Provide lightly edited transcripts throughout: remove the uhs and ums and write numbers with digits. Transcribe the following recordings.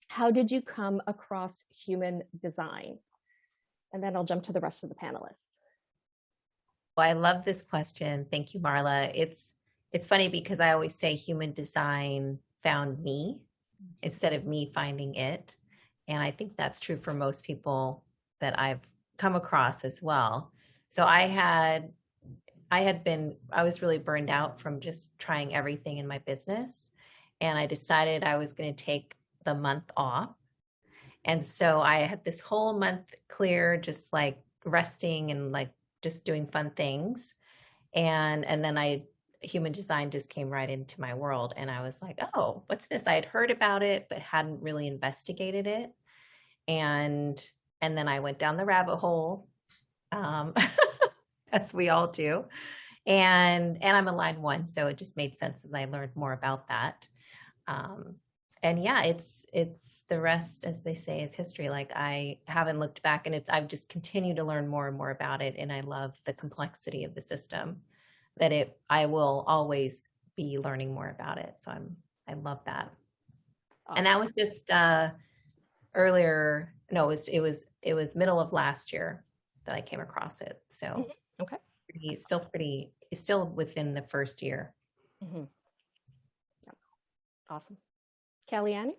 how did you come across human design? And then I'll jump to the rest of the panelists. Well, I love this question. Thank you, Marla. It's funny because I always say human design found me instead of me finding it. And I think that's true for most people that I've come across as well. So I was really burned out from just trying everything in my business. And I decided I was going to take the month off. And so I had this whole month clear, just like resting and like just doing fun things. And then human design just came right into my world. And I was like, oh, what's this? I had heard about it, but hadn't really investigated it. And then I went down the rabbit hole, as we all do. And I'm a line 1, so it just made sense as I learned more about that. And yeah, it's the rest, as they say, is history. Like I haven't looked back, and I've just continued to learn more and more about it. And I love the complexity of the system that I will always be learning more about it. So I love that. And that was just earlier. No, it was middle of last year that I came across it. So okay, it's still within the first year. Mm-hmm. Awesome. Kalyani?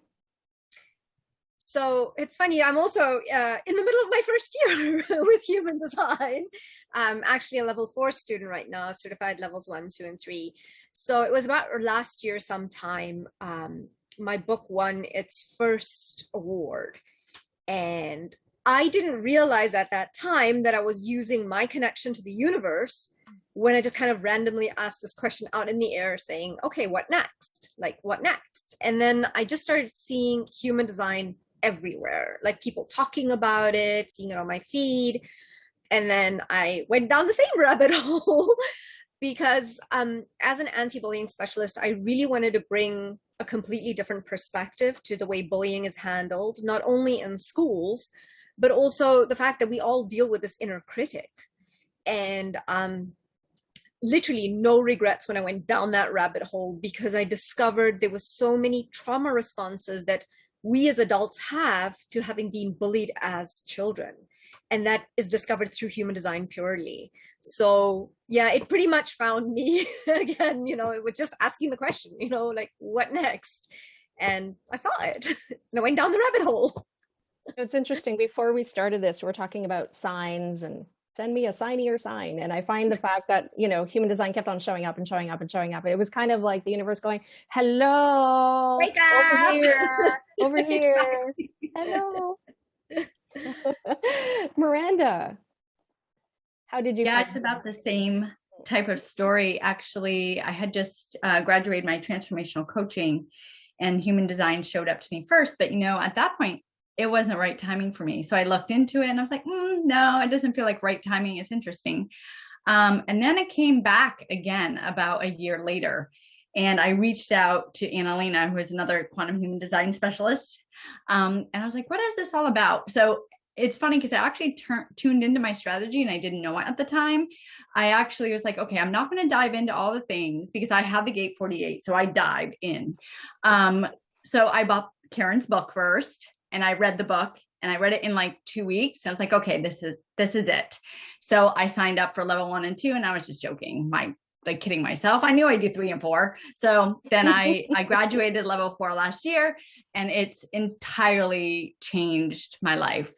So it's funny, I'm also in the middle of my first year with human design. I'm actually a level 4 student right now, certified levels 1, 2, and 3. So it was about last year sometime, my book won its first award. And I didn't realize at that time that I was using my connection to the universe when I just kind of randomly asked this question out in the air saying, okay, what next? Like, what next? And then I just started seeing human design everywhere, like people talking about it, seeing it on my feed. And then I went down the same rabbit hole because as an anti-bullying specialist, I really wanted to bring a completely different perspective to the way bullying is handled, not only in schools, but also the fact that we all deal with this inner critic. And literally no regrets when I went down that rabbit hole, because I discovered there was so many trauma responses that we as adults have to having been bullied as children. And that is discovered through human design purely. So yeah, it pretty much found me again, it was just asking the question, like, what next? And I saw it and I went down the rabbit hole. It's interesting. Before we started this, we're talking about signs and send me a signier sign. And I find the fact that, human design kept on showing up and showing up and showing up. It was kind of like the universe going, hello, wake up! over here, hello. Miranda, how did you? Yeah, it's about the same type of story. Actually, I had just graduated my transformational coaching, and human design showed up to me first. But, at that point, it wasn't right timing for me. So I looked into it and I was like, no, it doesn't feel like right timing. It's interesting. And then it came back again about a year later. And I reached out to Annalena, who is another quantum human design specialist. And I was like, what is this all about? So it's funny because I actually tuned into my strategy and I didn't know it at the time. I actually was like, okay, I'm not going to dive into all the things because I have the gate 48. So I dived in. So I bought Karen's book first and I read the book and I read it in like 2 weeks. I was like, okay, this is it. So I signed up for level 1 and 2 and I was just joking. Kidding myself. I knew I'd do 3 and 4. So then I graduated level 4 last year and it's entirely changed my life.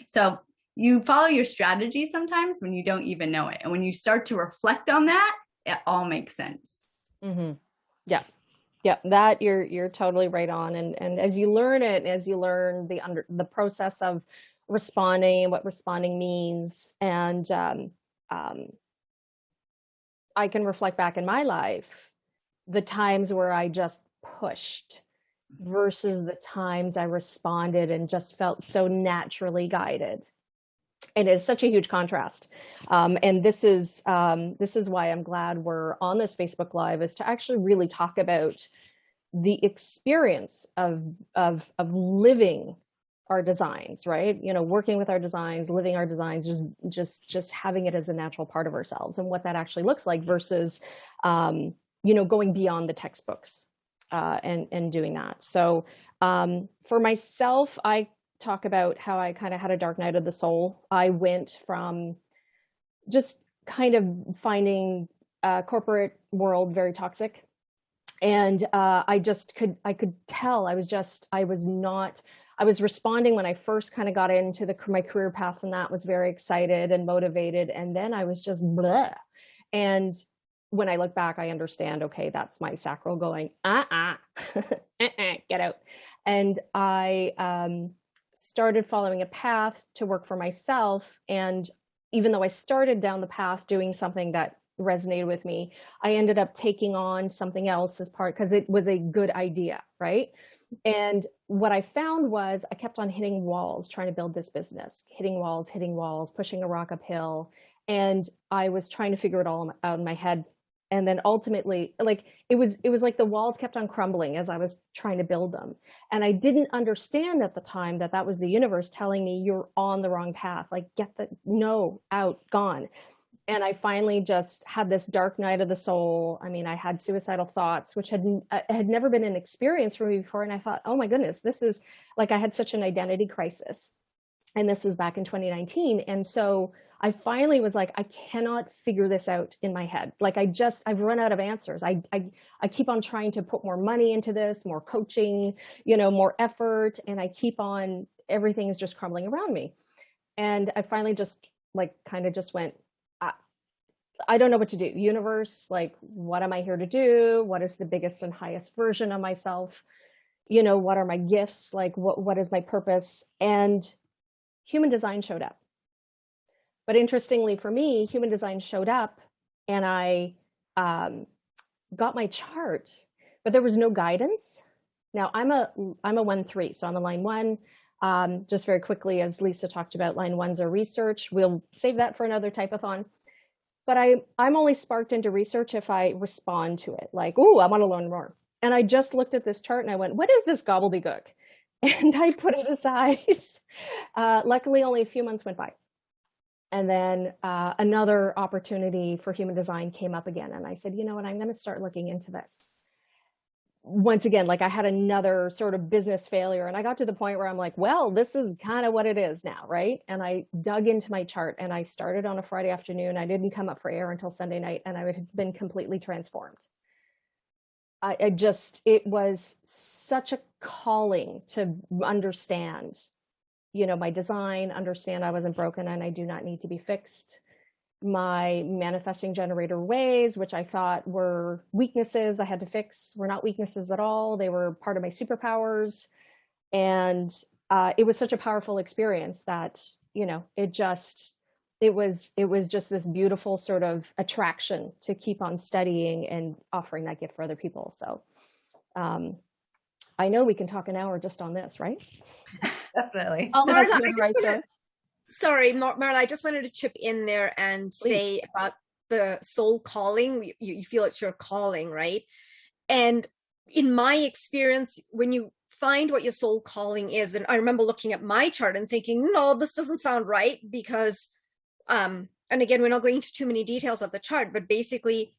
So you follow your strategy sometimes when you don't even know it. And when you start to reflect on that, it all makes sense. Mm-hmm. Yeah. Yeah, that you're totally right on. And as you learn it, as you learn the process of responding and what responding means, and I can reflect back in my life, the times where I just pushed versus the times I responded and just felt so naturally guided. And it's such a huge contrast. And this is why I'm glad we're on this Facebook Live, is to actually really talk about the experience of living our designs, right? Working with our designs, living our designs, just having it as a natural part of ourselves and what that actually looks like versus, going beyond the textbooks. and doing that. So for myself, I talk about how I kind of had a dark night of the soul. I went from just kind of finding corporate world very toxic. And I could tell I was responding when I first kind of got into my career path, and that was very excited and motivated. And then I was just blah. And when I look back, I understand, okay, that's my sacral going, get out. And I started following a path to work for myself. And even though I started down the path doing something that resonated with me, I ended up taking on something else as part, because it was a good idea, right? And what I found was I kept on hitting walls trying to build this business, hitting walls, pushing a rock uphill. And I was trying to figure it all out in my head. And then ultimately, like it was like the walls kept on crumbling as I was trying to build them. And I didn't understand at the time that that was the universe telling me, you're on the wrong path. Like, out, gone. And I finally just had this dark night of the soul. I mean, I had suicidal thoughts, which had never been an experience for me before. And I thought, oh my goodness, this is like, I had such an identity crisis. And this was back in 2019. And so I finally was like, I cannot figure this out in my head. Like I've run out of answers. I keep on trying to put more money into this, more coaching, more effort. And I keep on, everything is just crumbling around me. And I finally just went, I don't know what to do. Universe, like, what am I here to do? What is the biggest and highest version of myself? What are my gifts? Like, what is my purpose? And human design showed up. But interestingly for me, human design showed up and I got my chart, but there was no guidance. Now I'm a 1-3, so I'm a line 1. Just very quickly, as Lisa talked about, line 1s are research. We'll save that for another Type-o-Thon. But I'm only sparked into research if I respond to it. Like, ooh, I want to learn more. And I just looked at this chart and I went, what is this gobbledygook? And I put it aside. Luckily, only a few months went by. And then another opportunity for human design came up again. And I said, you know what, I'm going to start looking into this. Once again, like I had another sort of business failure. And I got to the point where I'm like, well, this is kind of what it is now, right? And I dug into my chart and I started on a Friday afternoon. I didn't come up for air until Sunday night, and I had been completely transformed. It was such a calling to understand, my design, understand I wasn't broken and I do not need to be fixed. My manifesting generator ways, which I thought were weaknesses I had to fix, were not weaknesses at all. They were part of my superpowers. And it was such a powerful experience that, it was just this beautiful sort of attraction to keep on studying and offering that gift for other people. So I know we can talk an hour just on this, right? Definitely. Sorry, Marla, I just wanted to chip in there and say about the soul calling. You feel it's your calling, right? And in my experience, when you find what your soul calling is, and I remember looking at my chart and thinking, no, this doesn't sound right, because, and again, we're not going into too many details of the chart, but basically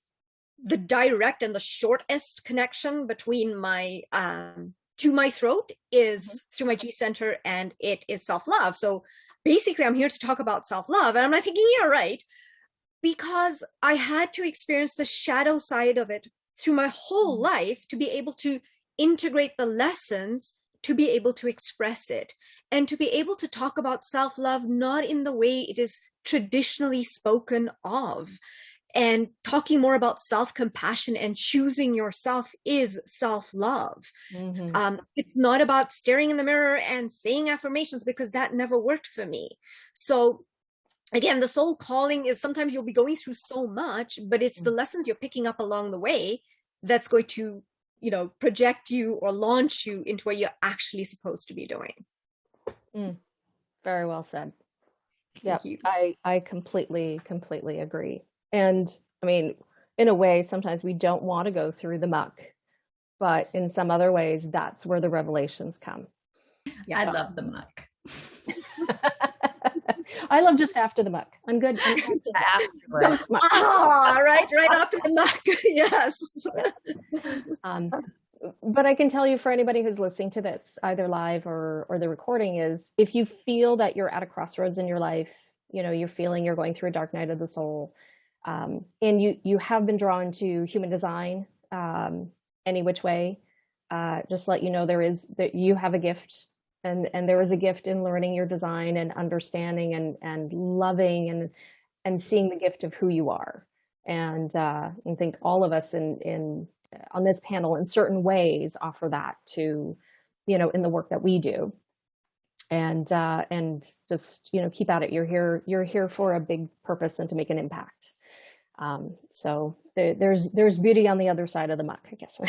the direct and the shortest connection between my, to my throat is through my G center, and it is self-love. So basically, I'm here to talk about self-love. And I'm not thinking, yeah, right. Because I had to experience the shadow side of it through my whole life to be able to integrate the lessons, to be able to express it, and to be able to talk about self-love, not in the way it is traditionally spoken of. And talking more about self-compassion and choosing yourself is self-love. Mm-hmm. It's not about staring in the mirror and saying affirmations, because that never worked for me. So again, the soul calling is sometimes you'll be going through so much, but it's the lessons you're picking up along the way that's going to, project you or launch you into what you're actually supposed to be doing. Very well said. Yeah, I completely agree. And I mean, in a way, sometimes we don't want to go through the muck, but in some other ways, that's where the revelations come. Yeah, I love the muck. I love just after the muck. I'm good. Right after the muck. Yes. But I can tell you, for anybody who's listening to this, either live or the recording, is if you feel that you're at a crossroads in your life, you're feeling you're going through a dark night of the soul, and you have been drawn to human design, any which way, just let you know that you have a gift, and there is a gift in learning your design and understanding and loving and seeing the gift of who you are. And I think all of us on this panel in certain ways offer that to, in the work that we do. And just, keep at it. You're here for a big purpose and to make an impact. So there's beauty on the other side of the muck, I guess.